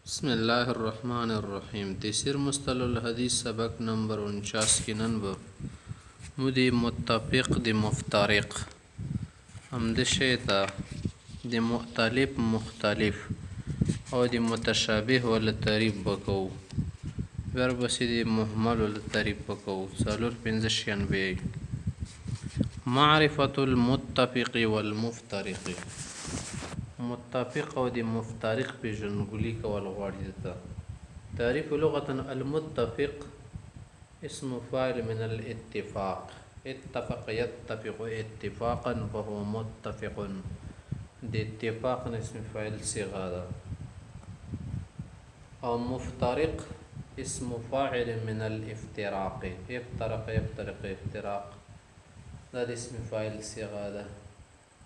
بسم الله الرحمن الرحیم. تفسیر مصطلح الحدیث سبق نمبر 49 کې نن به مو د متفق د مفترق همد شی ته د مختلف او د متشابه ول تعریف وکړو. بیا ورپسې د مهمل ول تعریف وکړو. څلور پنځه شیان به معرفة المتفق والمفترق. متفق او د مفترق پیژندګلوي کول غواړي. دته تعریف لغة المتفق اسم فاعل من الاتفاق. اتفق يتفق اتفاقا فهو متفق. د اتفاق اسم فاعل صيغه ده. او مفترق اسم فاعل من الافتراق. افترق يفترق افتراق دا د اسم فاعل صيغه ده.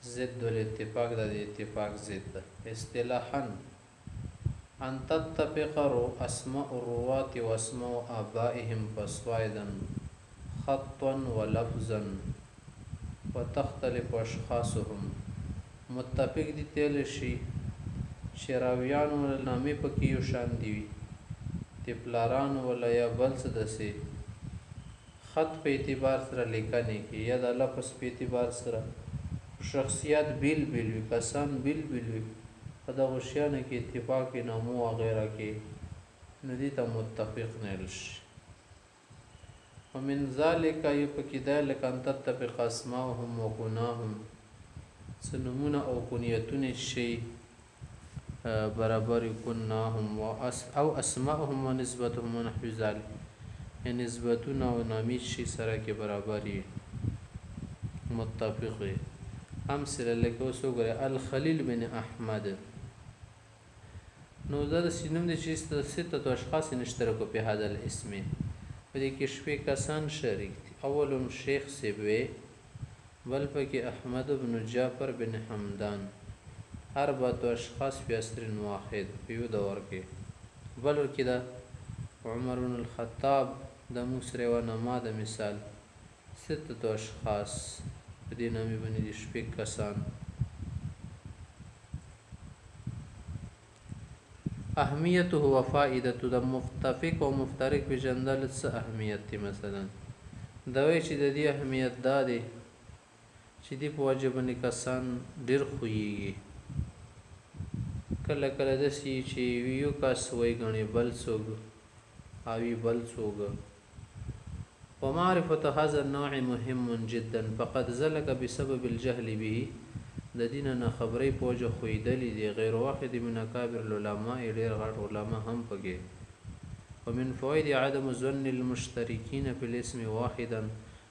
ضد الاتفاق دا د اتفاق ضد ده. اصطلاحا ان تتفق اسماء الرواة واسماء آبائهم فصاعدا خطا ولفظا وتختلف اشخاصهم. متفق دي تل شي چې راویان ول نامې پکې یو شان دي وي، د پلاران ول یا بل څه دسي خط په اعتبار سره لیکنې کې یا د لفظ په اعتبار سره شخصیات بیل بیل وي، کسان بیل بیل وي، په دغو شیانو کې اتفاق نامو وغیره کې نو دې ته متفق نیل شي. ومن ذلك یو پکې دی لکه ان تتفق اسماءهم وکناهم، څه نومونه او کنیتونه شي برابر کناهم او اسماءهم و نسبتهم و نحو ذلك، یا نسبتونه او نامی شي سره کې برابر متفق وي. امثله لکه اوس وګوره الخلیل بن احمد، نو دا د سینوم د چې سته اشخاص نشترکو په هذا الاسم، په دې کې شپږ کسان شریک دي. اولهم شیخ سیبوی، بل پکې احمد بن جعفر بن حمدان، اربعه اشخاص فی عصر واحد په یو دور کې. بل کې دا عمر بن الخطاب د مصر و نماد مثال سته اشخاص په دې نامې باندې دي شپږ کسان. اهمیته و فائدته د متفق او مفترق پیژندل څه اهمیت دي. مثلا دا وایي چې د دې اهمیت دا دی چې دی په وجه باندې کسان ډېر خوږي. کله کله داسې چې یو کس وایي ګڼي بل څوک او بل څوک. ومعرفة هذا النوع مهم جدا فقد زلك بسبب الجهل به. د دین نه خبرې پوجا خویدلې دي غیر واحد من اکابر العلماء، ډېر غټ علما هم پکې. ومن فوائد عدم ظن المشترکین فی الاسم واحدا،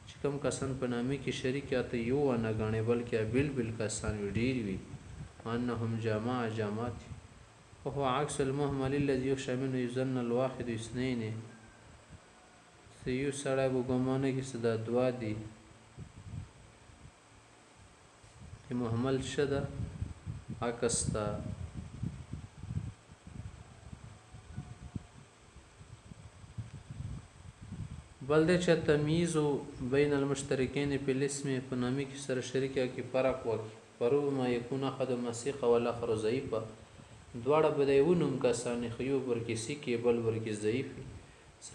چې کوم کسان په نامې کې شریک اته یو نه غنې بلکې بل بل کسان ډېر وي، انهم جماعت وهو عكس المهمل الذي يخشى منه يظن الواحد اثنين. یو سړی به ګمانه کې صدا دوا دي چې محمل شده عکستا. بل دې چې تمییز بین المشترکین په الاسم په نامې کې سره شریکه کې فرق وکړي. فرو ما یکون احد مسیق والاخر ضعیفه، دواړه به د یو نوم کسان خو یو ورکې سیکې بل ورکې ضعیف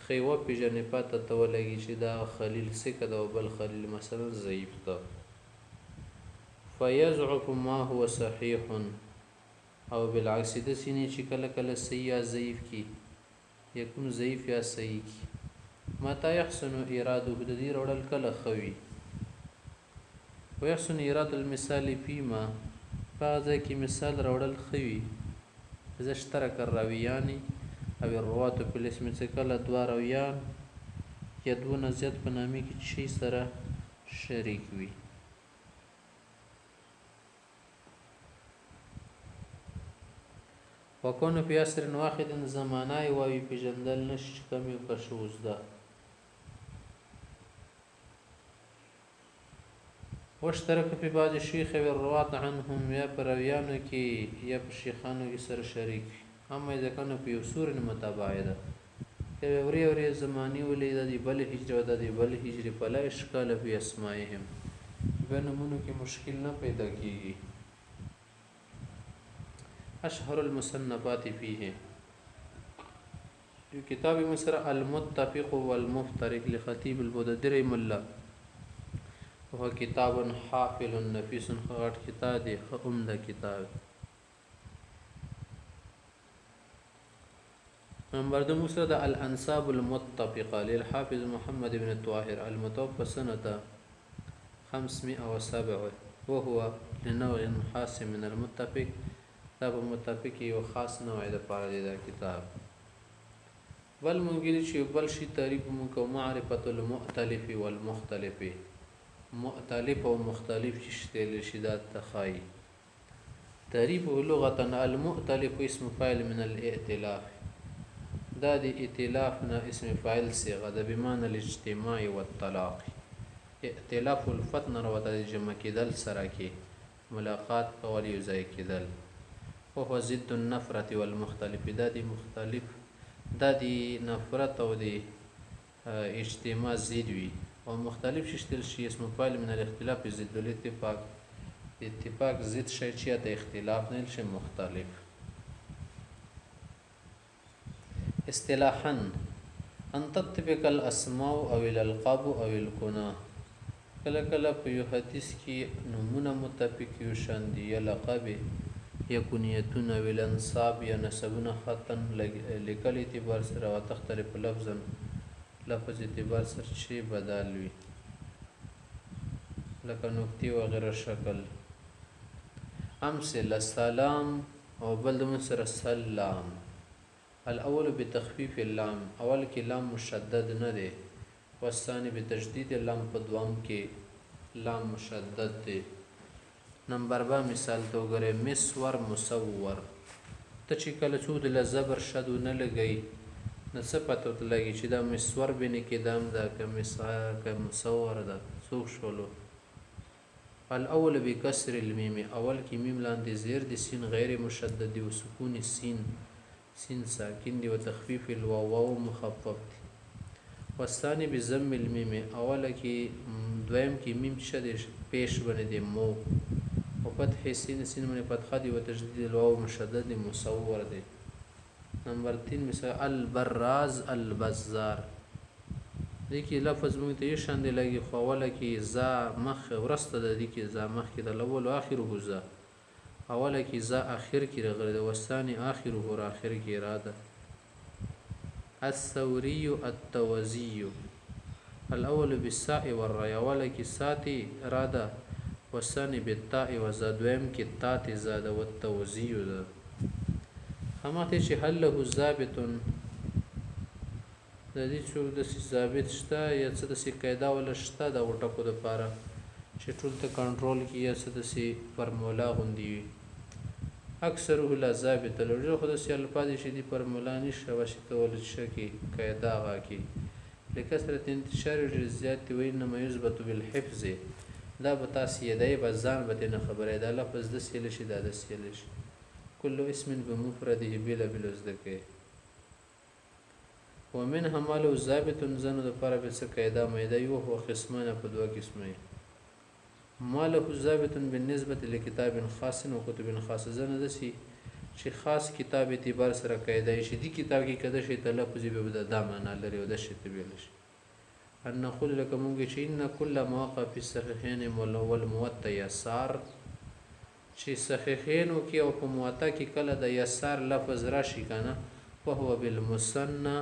خیوه پیژنې پاته ته ولګي چې دا خلیل سکه ده او بل خلیل مثلا ضعیف ده. فیضعف ما هو صحیح او بالعکس د سینې چې کله کله صحیح یا ضعیف کی یکون ضعیف یا صحیح کی. متى يحسن اراده د دې وړل کله خوي. ويحسن اراده المثال فيما بعض کی مثال وړل خوي اذا اشترك الراويان او الروات په الاسم څخه کله دوه راویان یا دونه زیات په نامې کې شي سره شریک وي. وکونه په عصر واحد زمانه وي پیژندل نشي کم یو کشوز ده. واشترک په بعض شیخ او الروات عنهم، یا پر راویانو کې یا په شیخانو کې سره شریک. اما اذا كان في يسور متباعده که اوري زماني ولید دی بل هجره د دی بل هجره فلا اشکال فی اسمائهم، بنمونو کې مشکل نه پیدا کیږي. اشهر المصنفات فيه کتاب مصر المتفق والمفترق لخطیب البددری ملا وهو کتاب حافل نفیس غټ کتاب دی عمده کتاب. نمبر 2 مسند الانساب المتفقه للحافظ محمد بن الطاهر المتوفى سنة 507 وهو لنوع خاص من المتفق. دا په متفق یو خاص نوع د پاره دی دا کتاب. بل مونږ چې بل شي تعریف مونږ معرفت المختلف والمختلف مختلف او مختلف شته شي دا تخای تعریف لغه المختلف اسم فاعل من الائتلاف دا دی ائتلاف نه اسم فاعل صيغه د بمعنى الاجتماع والطلاق. ائتلاف الفتن روته جمع کېدل سره کې ملاقات کول یو ځای کېدل. او ضد النفرة والمختلف دا دی مختلف دا دی نفرت او دی اجتماع ضد وي او مختلف شتل شي اسم فاعل من الاختلاف ضد الاتفاق. اتفاق ضد شي چې ته اختلاف نه شي مختلف. اصطلاحا ان تتفق الاسماء او الالقاب او الكنى. کله کله په یو حدیث کې نمونه متفق یو شان دي یا لقب یا کنیتون او الانصاب یا نسبونه خطن لیکل اعتبار سره او تختلف لفظا لفظ اعتبار سره شی بدل وي لکه نقطې و غیره شکل. امثله سلام او بل د سره سلام. الاول بتخفيف اللام اول کې لام مشدد نه دی والثاني بتشديد اللام په دوام کې لام مشدد دی. نمبر 2 مثال تو غره مسور مصور ته چې کله څو د زبر شد نه لګي نه څه پته لګي چې دا مسور بنه کې دام دا که مصور دا څوک شولو. الاول بكسر الميم اول کې میم لاندې زیر د سین غیر مشدد او سکون سین سین ساکن دی و تخفیف الواو مخفف دی. والثاني بضم الميم اوله کې دویم کې میم شد پیش بنه دی مو او فتح سین سین باندې فتحه دی و تشدید الواو مشدد مصور دی. نمبر 3 مثال البراز البزار دې کې لفظ موږ ته شان دی لګي خو اوله کې ز مخ ورسته د دې کې ز مخ کې د اول او اخر هوزه اوله کې ز اخر کې راغلی د وستاني اخر هو اخر کې اراده. الثوري التوزي الاول بالساء والراء اوله کې ساتي اراده وستاني بالتاء وزادویم کې تات زاده والتوزي ده. همته چې هل له ضابط د دې څو د ضابط شته یا څه د قاعده ولا شته د وټکو د پاره چې ټول ته کنټرول کیه څه د فرمولا غوندي اکثره لا ضابط لري خو د الفاظ شي دي فرمولا نشه وشي کول شي قاعده غاکي لکثرت انتشار الزيات وين ما يثبت بالحفظ دا بتاسي یدای بزان به نه خبره ده لفظ د سیل شي د سیل شي كل اسم بمفرده بلا بلزدکه ومن همال ضابط زنو د پر به څه قاعده مېده یو هو قسمه په دوه قسمه ماله ضابط بالنسبه لكتاب خاص او کتب خاص زنه دسی چې خاص کتاب اعتبار سره قاعده شي دي کتاب کې کده شي تلفظ به د معنا لري او د شي تبیل شي. ان نقول لكم مونږ چې ان كل مواقع في الصحيحين والموطا يسار چې صحیحین او کې او په موطا کې کله د یسار لفظ راشي کنه وهو بالمثنى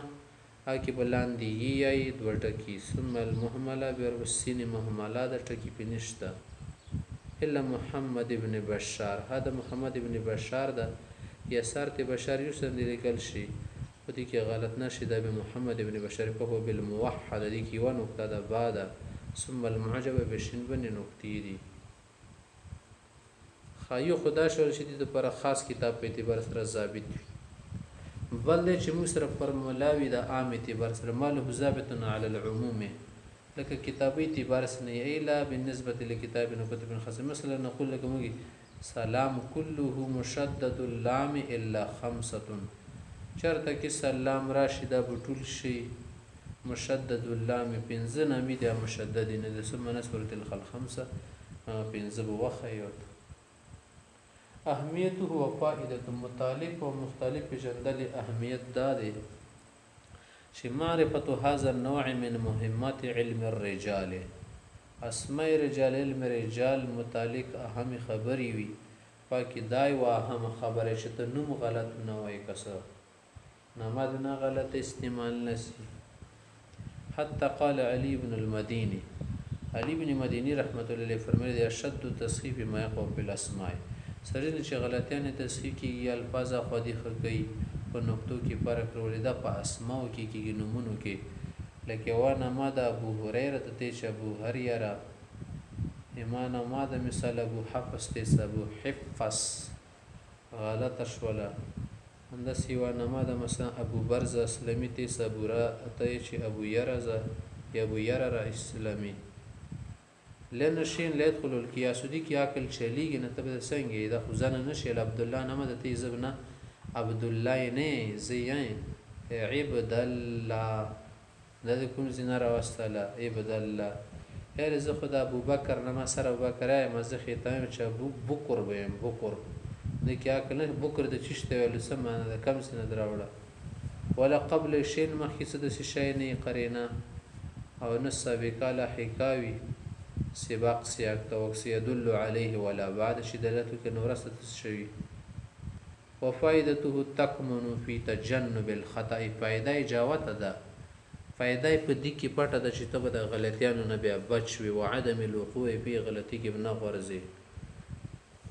اکی بلاندی یی دو ټکی ثم المهمله بالسین مهمله د ټکی پنيشتا الا محمد ابن بشار هذا محمد ابن بشار دا یسار ته بشار یوسن لیکل شي په دې کې غلط نشي دا به محمد ابن بشار په هو بالموحد دي کې و نقطه ده بعد ثم المعجب بشین بن نقطې دي خایو خدا شول شدید پر خاص کتاب په اعتبار سره ضابط وي بل چې موږ سره فرمولاوي د عام اعتبار سره ماله ضابطن علی العموم لکه کتابي اعتبار سره ایلا بالنسبه لكتاب كتب خاص مثلا نقول لك موږ سلام كله مشدد اللام الا خمسه چرته کې سلام راشد بټول شي مشدد اللام پنځه نامې د مشدد نه د سمنه سورۃ الخمسه پنځه بوخیوت. اهمیته و فائدة مطالب و مختلف جندل اهمیت داده چې معرفت هذا النوع من مهمات علم الرجال، اسماء رجال علم رجال متعلق اهم خبري وي پاکی دای و اهم خبره چې ته نوم غلط نه وای کسه نامه نه غلط استعمال نسی. حتى قال علي بن المديني، علي بن مديني رحمت الله علیه فرمایي اشد تصحیف ما يقع في الاسماء، سرین چې غلطیان تصحیح کیږي الفاظ خودي خګي په نقطو کې فرق ورولې دا په اسماء کې کېږي نمونو کې، لکه وانا ما د ابو هريره ته چې ابو هريره ایمان ما د مثال ابو حفص ته ابو حفص غلط شولا اند سیوا نما د مثلا ابو برزه اسلامي ته صبره ته چې ابو يرزه یا ابو يرره اسلامي لن شین لا يدخل القياس دي کې عقل چلیږي نه تبه څنګه دا خو ځنه نشي عبد الله نما د ته زبنه عبد الله نه زیان عبد الله د کوم زنا راوستله عبد الله هر زه خدا ابو بکر نما سره ابو بکر ما زه خیتام چې ابو بکر بهم بکر د کیا کنه بکر د چشته ول سمانه د کم سنه دراوړه ولا قبل شین مخکې د شی نه قرینه او نسابقه لا حکاوی سباق سیاق توقع يدل عليه ولا بعد شدلته كنورست شوی وفائدته تكمن في تجنب الخطا، فائده جاوت ده فائده په دې کې پټه ده چې ته د غلطیانو نه بیا بچوي او عدم الوقوع په غلطي کې نه غورځي.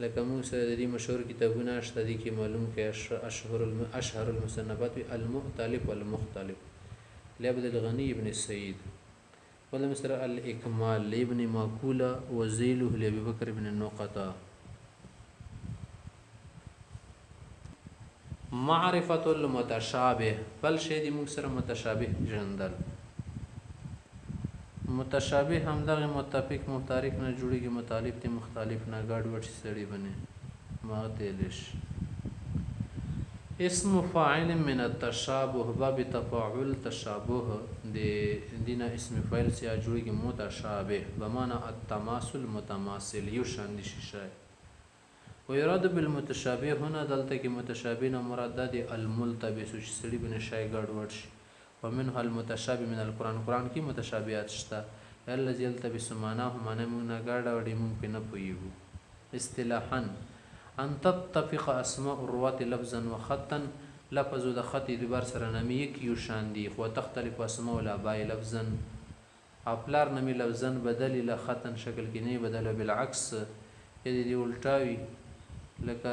لکه موږ سره د دې مشهور کتابونه شته دي کې معلوم کې اشهر المصنفات المختلف والمختلف لعبد الغني ابن السيد ولا مثل الاكمال لابن ماكوله وزيله لابي بكر بن النقطه. معرفت المتشابه بل شی دی موږ سره متشابه جندل متشابه هم دغه متفق مفترق نه جوړیږي مطالب ته مختلف نه ګډ وډ سړي بنه ما تلش اسم فاعل من التشابه باب تفاعل تشابه دینه اسم فاعل سیا جوړیږي متشابه بمعنى التماثل متماثل یو شان دي شي ويراد بالمتشابه هنا دلته کې متشابه نه مراد ده الملتبس چې سړي بنه شای ګډ وډ شي ومنها المتشابه من القرآن، قرآن کی متشابهات شته الذي يلتبس معناه معنی موږ نه ګډ وډي ممکن نه پويو. اصطلاحا ان تتفق اسماء الروات لفظا وخطا، لفظ د خط د بر سره نامي کیو شان دي خو تختلف اسماء الاباء لفظا افلار نامي لفظا بدل الى خطا شکل کې نه بدل بالعكس یدي دی الټاوي لکه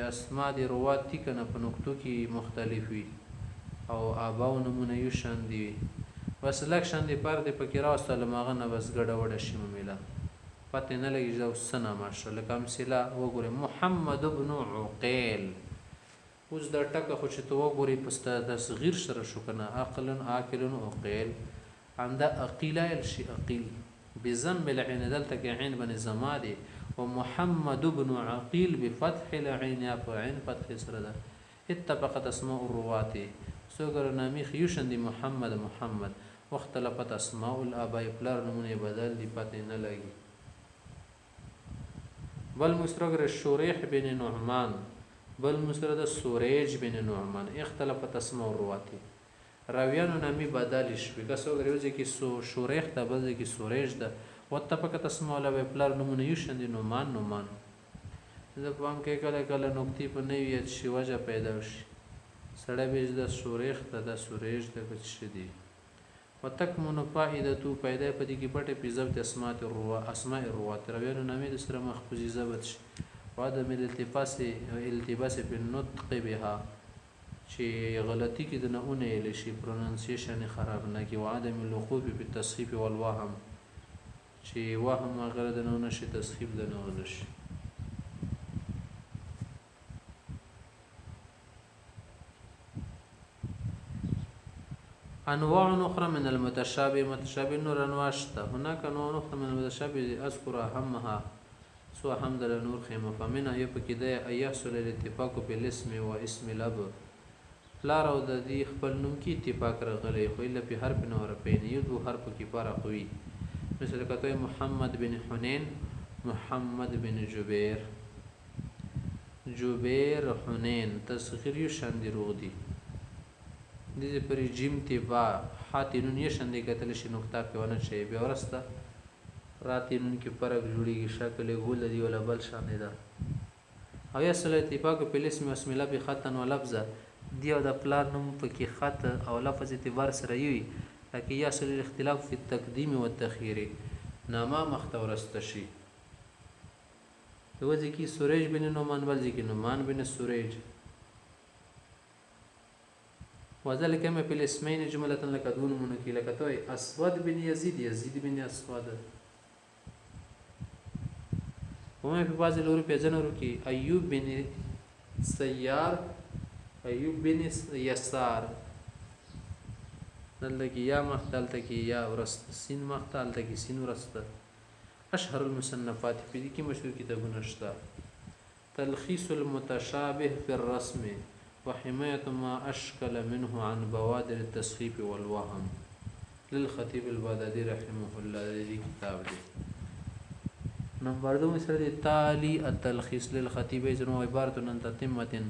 اسماء د روات دي کنه په نقطو کې مختلف وي او اباو نمونه یو شان دي بس لک شان دي پر دې پکې راوستل ماغه نه بس ګډه وډه شي مله پته نه لګي جو سنا ماشاءالله کوم سلا وګوره محمد ابن عقيل اوس دا ټکه خو چې تو وګوري پسته د صغیر سره شو کنه عقل عقيل عند عقيل الشي عقيل بذنب العين دلته کې عين بن زمادي ومحمد ابن عقيل بفتح العين یا عين فتح سره ده اتفقت اسماء الروات سوګر نامي خيوشن دي محمد واختلفت اسماء الاباء فلر نمونه بدل دي پته نه لګي. بل مسترغر الشريح بن نعمان بل مسترد سوريج بن نعمان اختلفت اسماء الروات راویانو نامي بدل شي کسو غریوځي کې شریح ته بل کې سوريج ده واتفقت اسماء الاباء فلر نمونه یوشن دي نعمان زه په هم کې کله نقطې په نوې شي وجه پیدا شي سړی به د سوریخ ته د سوریج د کچ دي وتکمن فائدته پیدا پدې کې پټه په ضبط اسماء الروات روایانو نامې د سره مخفوظي ضبط شي وعدم الالتباس په النطق بها چې غلطي کې د نهونه لشي پرونانسیشن خراب نه کی وعدم الوقوف په التصحيف والوهم چې وهم غره د نهونه شي تصحيف د نهونه شي. انواع اخرى من المتشابه متشابه نور انواع شته هناك انواع اخرى من المتشابه اذكر اهمها سو حمد نور خيمه فمنها يبقى ده يحصل الاتفاق بالاسم واسم الاب لار او د دې خپل نوم کې اتفاق راغلی خو الا په حرف نه ورپین یو دو حرف کې فرق وي مثل کته محمد بن حنين محمد بن جبير حنين تصغير شان دي روغ دي دې پرې جیم تی با حاتی نون یې شندې کتل شي نقطه په ونه شي بیا ورسته راتی نون کې فرق جوړیږي شکل ګول دی ولا بل شان ده او یا صلی اتفاق په اسم بسم الله به خطن و لفظه دی او د پلان نوم پکې خط او لفظ اعتبار سره وي لکه یا صلی الاختلاف فی التقدیم والتأخیر نامه مختورست شي دوزی کی سوریج بن نومان بل ذکی نومان بن سوریج وذلك ما في الاسمين جملة لك دون منكي لك توي اسود بن يزيد يزيد بن اسود وما في بعض الأوروب يجنروا كي أيوب بن سيار أيوب بن يسار نلقي يا مختال تكي يا ورست سين مختال تكي سين ورست أشهر المصنفات في دي كي مشهور كتابون اشتا تلخيص المتشابه في الرسم وحماية ما أشكل منه عن بوادر التصحيف والوهم للخطيب البغدادي رحمه الله دي كتاب دي نمبر 2 مثل تالي التلخيص للخطيب إذن عبارة عن تتمة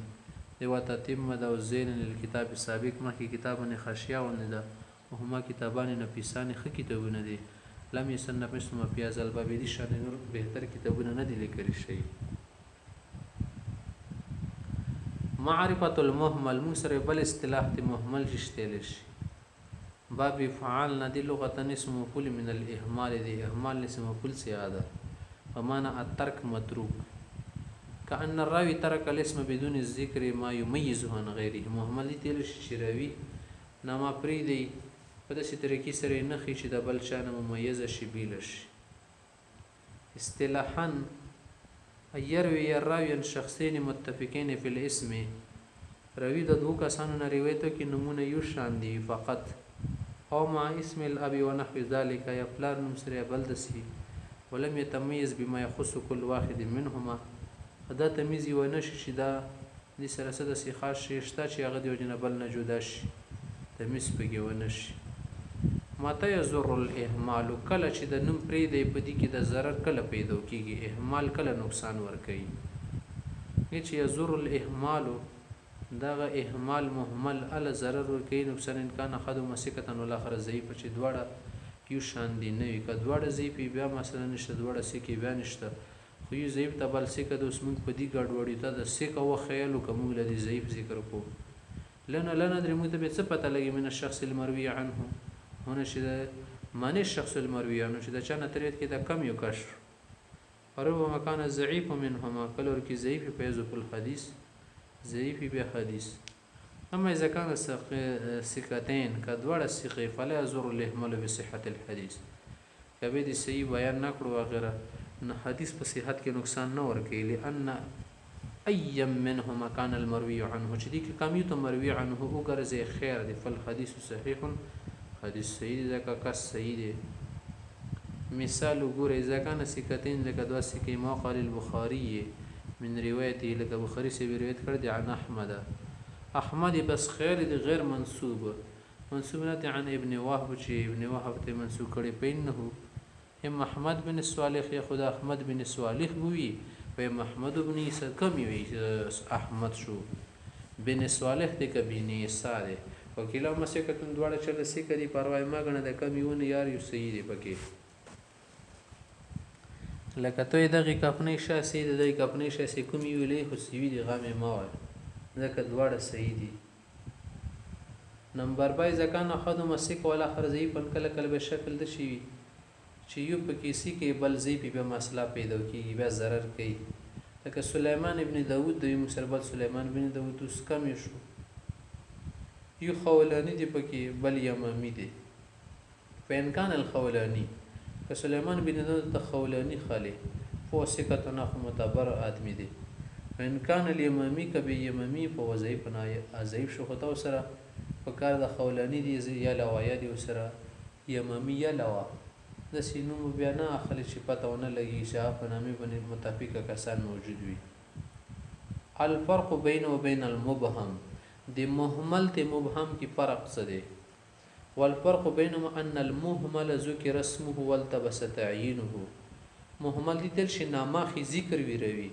وتتمة وزين للكتاب السابق ما كي كتاب خشية وندا وهما كتابان نفيسان خ كتابون دي لم يصنف اسم في هذا الباب دي شان نور بهتر كتابون ندي لكري شيء معرفة المهمل مصر بل اصطلاح مهمل جشتلش باب فعال ندي لغة اسم مفعول من الإهمال دي إهمال اسم مفعول سيادة ومعنى الترك متروك كأن الراوي ترك الاسم بدون الذكر ما يميزه عن غيره مهمل دي تلش شراوي نما پریدي په داسې طریقې سره نه خي چې د بل چا نه ممیزه شي بیله شي اصطلاحا يروي الراوي عن شخصين متفقين في الاسم راوي د دوه کسانو نه روایت کوي نمونه یو شان دي فقط او مع اسم الاب ونحو ذلك یا پلار نوم سره بل دسي ولم يتميز بما يخص كل واحد منهما دا تمیز و نشي چې دا د سره سره سي خاص شي شته چې هغه د جنبل نه جدا شي تمیز پکې و نشي ماته يزر الاهمال کله چې د نوم پرې دی په دې کې د ضرر کله پیدا کیږي اهمال کله نقصان ور کوي چې يزر الاهمال دغه اهمال مهمل ال ضرر ور کوي نقصان ان کان خدو مسکتن ولا اخر ضعیف چې دواړه یو شان دي نه وي که دواړه ضعیف بیا مثلا نشته دواړه سکه بیا نشته خو یو ضعیف ته بل سکه د اوس موږ په دې ګډوډي ته د سکه و خیال کوم لدی ضعیف ذکر کو لنا درې موږ ته به څه پته لګي من الشخص المروي عنه هونه شي معنی الشخص المروي عنه چې د چا نه تریت کې د کم یو کش ورو مکان ضعیف منهما کلور کې ضعیف په ذو الحديث ضعیف به حدیث اما اذا كان ثقتين كدوړه ثقه فلا يزور الاهمال بصحه الحديث کبه دي صحیح بیان نکړو وغیرہ نه حدیث په صحت کې نقصان نه ورکړي لئن ايم منهما كان المروي عنه چې دي کې کمیت مروي عنه وګرځي خیر دي فالحديث صحيح حدیث صحیح ځکه کس صحیح دی مثال وګوره اذا كان ثقتين لکه دوه ثقه ما قال البخاري من روايته لکه بخاری سے روایت کړ دي عن احمد بس خیر دی غیر منسوب نه عن ابن وهب چې ابن وهب ته منسوب کړي پینه هم احمد بن صالح یا خدا احمد بن صالح وی و محمد بن عیسی کم وی احمد شو بن صالح ته کبي نه ساره وکیلا مسکتون دواړه چل سې کړي پروا ما غنه د کم یو نه یار یو صحیح دی پکې لکه ته دغه کپنې شاسې دغه کپنې شاسې کوم ویلې خو سی وی دی غامه ما وای ځکه دواړه صحیح دي نمبر 22 ځکه نه خدو مسک ولا خرزي په کله کله به شکل د شي چې یو پکې سي کې بل زی په مسله پیدا کیږي به ضرر کوي لکه سليمان ابن داوود د مسربل سليمان ابن داوود اوس کم شو یو خولانی دی پکې بل یمامی دی فین کان الخولانی که سليمان بن داوود د خولانی خاله فوسکتنا معتبر ادمی دی فین کان الیمامی کبه یمامی په وظیفه نه ضعیف شو خطا سره په کار د خولانی دی یا لوایا دی سره یمامی یا لوا د سینو بیان اخلي چې پته ونه لګي چې په نامه باندې متفقه کسان موجود وي الفرق بین و بین المبهم د مهمل ته مبهم کی فرق څه دی والفرق بينما ان المهمل ذکر اسمه والتبس تعيينه مهمل دي تل شي نامه ذکر وی روي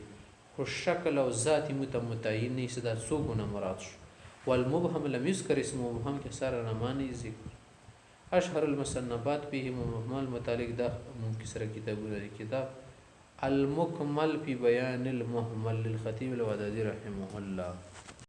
خو شکل او ذاتی متعین نه صدا څوګونه مراد شو والمبهم لم يذكر اسم مبهم کې سره نمانی ذکر اشهر المصنفات فيه مبهم متعلق دا منکسره کتابونه دي کتاب المکمل فی بیان المهمل للخطیب البغدادي رحمه الله